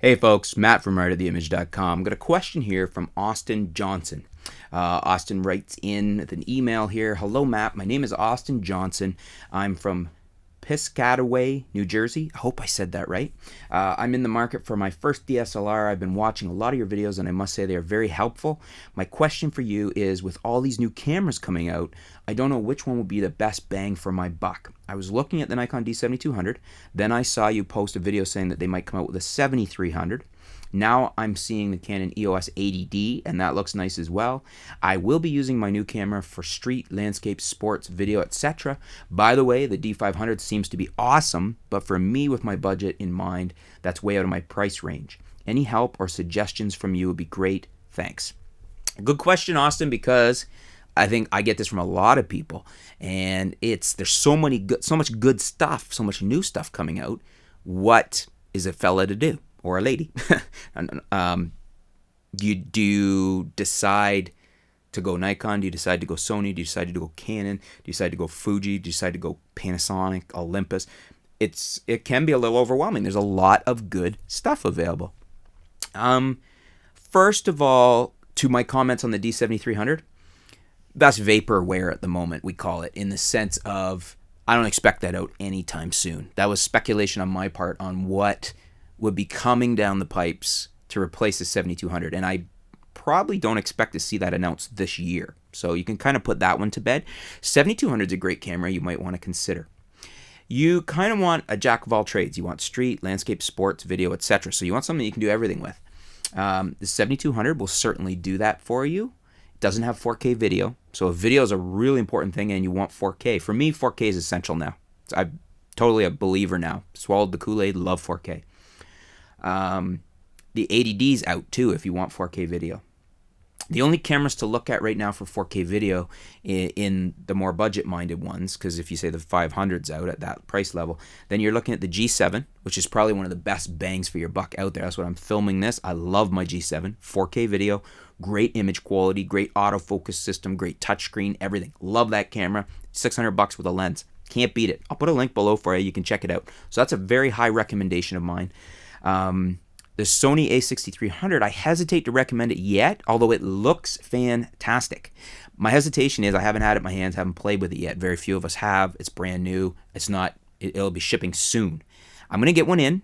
Hey folks, Matt from artoftheimage.com. Got a question here from Austin Johnson. Austin writes in an email here. Hello Matt, my name is Austin Johnson. I'm from Piscataway, New Jersey. I hope I said that right. I'm in the market for my first DSLR. I've been watching a lot of your videos and I must say they are very helpful. My question for you is, with all these new cameras coming out, I don't know which one will be the best bang for my buck. I was looking at the Nikon D7200, then I saw you post a video saying that they might come out with a 7300. Now I'm seeing the Canon EOS 80D, and that looks nice as well. I will be using my new camera for street, landscape, sports, video, etc. By the way, the D500 seems to be awesome, but for me, with my budget in mind, that's way out of my price range. Any help or suggestions from you would be great. Thanks. Good question, Austin, because I think I get this from a lot of people, and there's so much good stuff, so much new stuff coming out. What is a fella to do? Or a lady? Do you decide to go Nikon? Do you decide to go Sony? Do you decide to go Canon? Do you decide to go Fuji? Do you decide to go Panasonic, Olympus? It can be a little overwhelming. There's a lot of good stuff available. First of all, to my comments on the D7300, that's vaporware at the moment, we call it, in the sense of I don't expect that out anytime soon. That was speculation on my part on what would be coming down the pipes to replace the 7200, and I probably don't expect to see that announced this year. So you can kind of put that one to bed. 7200 is a great camera you might want to consider. You kind of want a jack of all trades. You want street, landscape, sports, video, etc. So you want something you can do everything with. The 7200 will certainly do that for you. It doesn't have 4K video, so video is a really important thing, and you want 4K. For me, 4K is essential now. I'm totally a believer now. Swallowed the Kool-Aid, love 4K. The 80D's out too if you want 4K video. The only cameras to look at right now for 4K video in the more budget-minded ones, because if you say the 500's out at that price level, then you're looking at the G7, which is probably one of the best bangs for your buck out there. That's what I'm filming this. I love my G7. 4K video, great image quality, great autofocus system, great touchscreen, everything. Love that camera. $600 with a lens. Can't beat it. I'll put a link below for you. You can check it out. So that's a very high recommendation of mine. The Sony A6300, I hesitate to recommend it yet, although it looks fantastic. My hesitation is I haven't had it in my hands, haven't played with it yet. Very few of us have. It's brand new. It'll be shipping soon. I'm going to get one in.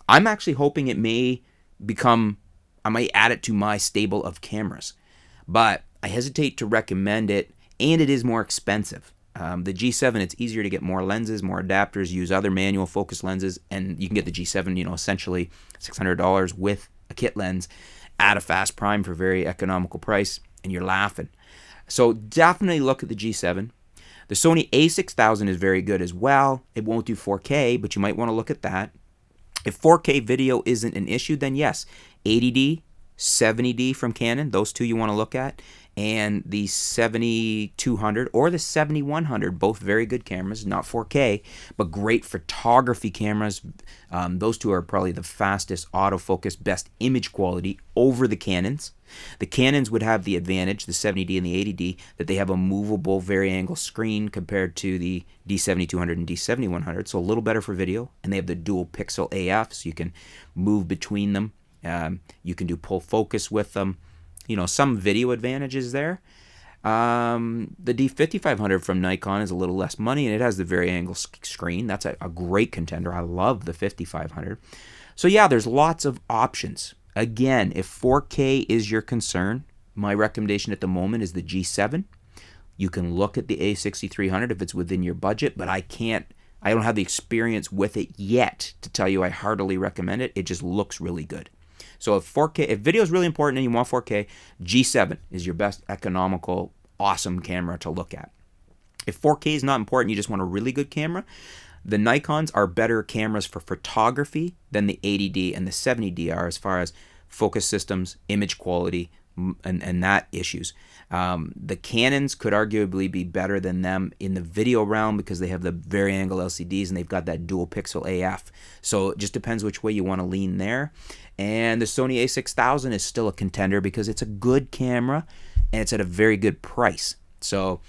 I'm actually hoping it may I might add it to my stable of cameras. But I hesitate to recommend it, and it is more expensive. The G7, it's easier to get more lenses, more adapters, use other manual focus lenses, and you can get the G7, essentially $600 with a kit lens at a fast prime for a very economical price, and you're laughing. So definitely look at the G7. The Sony A6000 is very good as well. It won't do 4K, but you might want to look at that. If 4K video isn't an issue, then yes, 80D, 70D from Canon, those two you want to look at, and the 7200 or the 7100, both very good cameras, not 4K, but great photography cameras. Those two are probably the fastest autofocus, best image quality over the Canons. The Canons would have the advantage, the 70D and the 80D, that they have a movable vari-angle screen compared to the D7200 and D7100, so a little better for video, and they have the dual pixel AF, so you can move between them. You can do pull focus with them. Some video advantages there. The D5500 from Nikon is a little less money, and it has the vari-angle screen. That's a great contender. I love the 5500. So yeah, there's lots of options. Again, if 4K is your concern, my recommendation at the moment is the G7. You can look at the A6300 if it's within your budget, but I don't have the experience with it yet to tell you I heartily recommend it. It just looks really good. So if video is really important and you want 4K, G7 is your best economical, awesome camera to look at. If 4K is not important, you just want a really good camera, the Nikons are better cameras for photography than the 80D and the 70D are as far as focus systems, image quality, and that issues. The Canons could arguably be better than them in the video realm because they have the vari-angle LCDs and they've got that dual pixel AF. So it just depends which way you want to lean there. And the Sony A6000 is still a contender because it's a good camera and it's at a very good price. So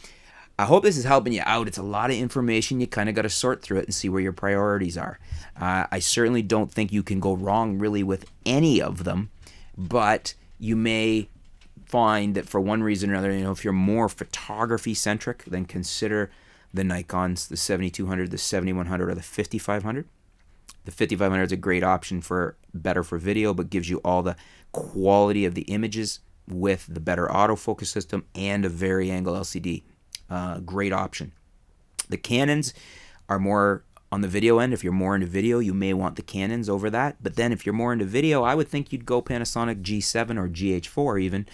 I hope this is helping you out. It's a lot of information. You kind of got to sort through it and see where your priorities are. I certainly don't think you can go wrong really with any of them, but you may find that for one reason or another, if you're more photography centric, then consider the Nikons, the 7200, the 7100, or the 5500. The 5500 is a great option better for video, but gives you all the quality of the images with the better autofocus system and a vari-angle LCD. Great option. The Canons are more on the video end. If you're more into video, you may want the Canons over that. But then if you're more into video, I would think you'd go Panasonic G7 or GH4 even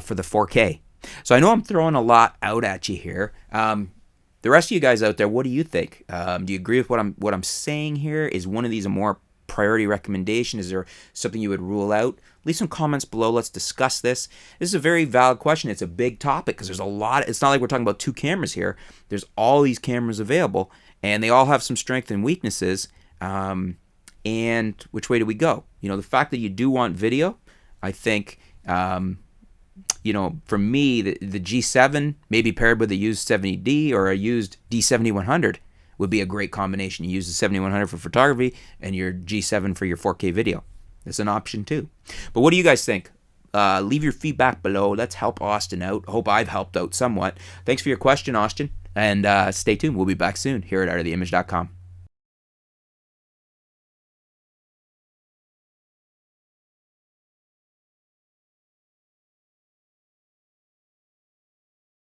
for the 4K. So I know I'm throwing a lot out at you here. The rest of you guys out there, what do you think? Do you agree with what I'm saying here? Is one of these a more priority recommendation? Is there something you would rule out? Leave some comments below. Let's discuss this. This is a very valid question. It's a big topic because there's a lot. It's not like we're talking about two cameras here. There's all these cameras available, and they all have some strengths and weaknesses. And which way do we go? The fact that you do want video, I think, for me, the G7 maybe paired with a used 70D or a used D7100 would be a great combination. You use the 7100 for photography and your G7 for your 4K video. It's an option too. But what do you guys think? Leave your feedback below. Let's help Austin out. Hope I've helped out somewhat. Thanks for your question, Austin. And stay tuned. We'll be back soon here at outoftheimage.com.